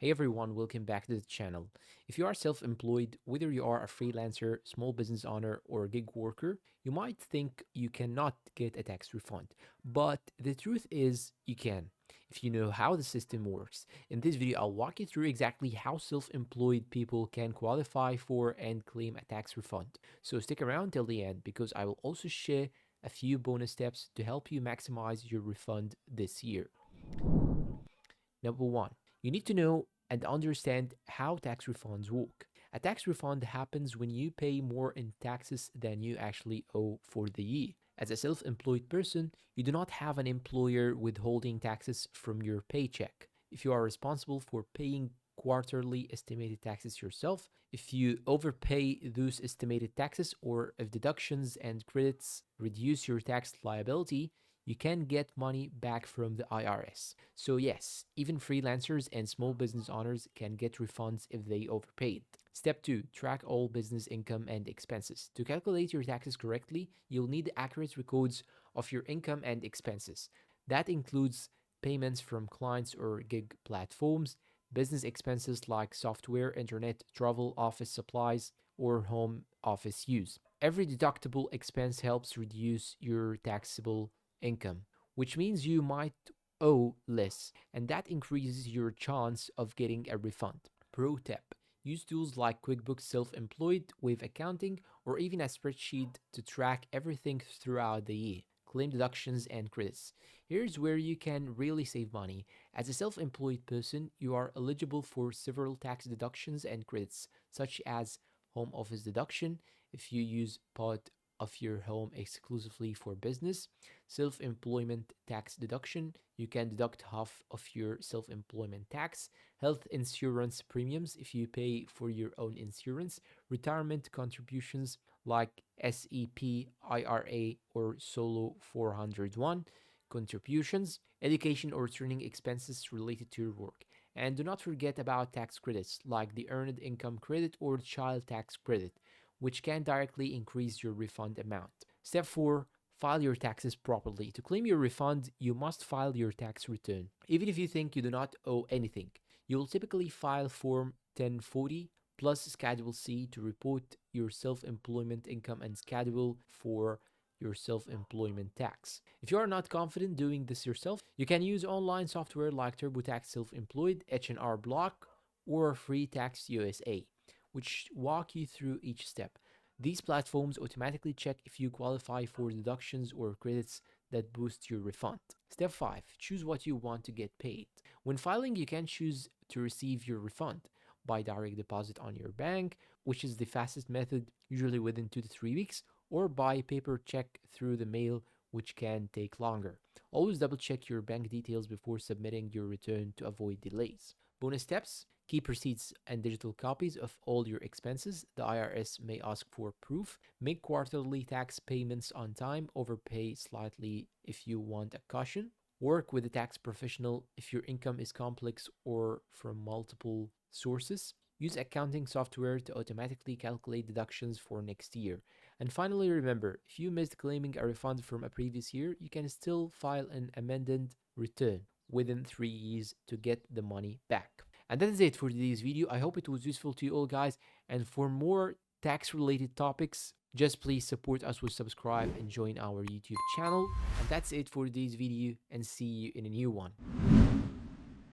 Hey everyone, welcome back to the channel. If you are self-employed, whether you are a freelancer, small business owner, or a gig worker, you might think you cannot get a tax refund. But the truth is, you can, if you know how the system works. In this video, I'll walk you through exactly how self-employed people can qualify for and claim a tax refund. So stick around till the end because I will also share a few bonus steps to help you maximize your refund this year. Number one, you need to know and understand how tax refunds work. A tax refund happens when you pay more in taxes than you actually owe for the year. As a self employed person, you do not have an employer withholding taxes from your paycheck. If you are responsible for paying quarterly estimated taxes yourself, if you overpay those estimated taxes, or if deductions and credits reduce your tax liability, you can get money back from the IRS. So yes, even freelancers and small business owners can get refunds if they overpaid. Step 2. Track all business income and expenses. To calculate your taxes correctly, you'll need accurate records of your income and expenses. That includes payments from clients or gig platforms, business expenses like software, internet, travel, office supplies, or home office use. Every deductible expense helps reduce your taxable income, which means you might owe less, and that increases your chance of getting a refund. Pro tip: use tools like QuickBooks Self-Employed, Wave Accounting, or even a spreadsheet to track everything throughout the year. Claim deductions and credits. Here's where you can really save money. As a self-employed person, you are eligible for several tax deductions and credits, such as home office deduction if you use part of your home exclusively for business, self-employment tax deduction, you can deduct half of your self-employment tax, health insurance premiums if you pay for your own insurance, retirement contributions like SEP, IRA, or Solo 401 contributions, education or training expenses related to your work. And do not forget about tax credits like the Earned Income Credit or Child Tax Credit, which can directly increase your refund amount. Step 4. File your taxes properly. To claim your refund, you must file your tax return. Even if you think you do not owe anything, you will typically file Form 1040 plus Schedule C to report your self-employment income and schedule for your self-employment tax. If you are not confident doing this yourself, you can use online software like TurboTax Self-Employed, H&R Block, or Free Tax USA, which walk you through each step. These platforms automatically check if you qualify for deductions or credits that boost your refund. Step 5. Choose what you want to get paid. When filing, you can choose to receive your refund by direct deposit on your bank, which is the fastest method, usually within 2 to 3 weeks, or by paper check through the mail, which can take longer. Always double check your bank details before submitting your return to avoid delays. Bonus steps: keep receipts and digital copies of all your expenses. The IRS may ask for proof. Make quarterly tax payments on time. Overpay slightly if you want a caution. Work with a tax professional if your income is complex or from multiple sources. Use accounting software to automatically calculate deductions for next year. And finally, remember, if you missed claiming a refund from a previous year, you can still file an amended return within 3 years to get the money back. And that is it for today's video. I hope it was useful to you all, guys. And for more tax related topics, just please support us with subscribe and join our YouTube channel. And that's it for today's video, and see you in a new one.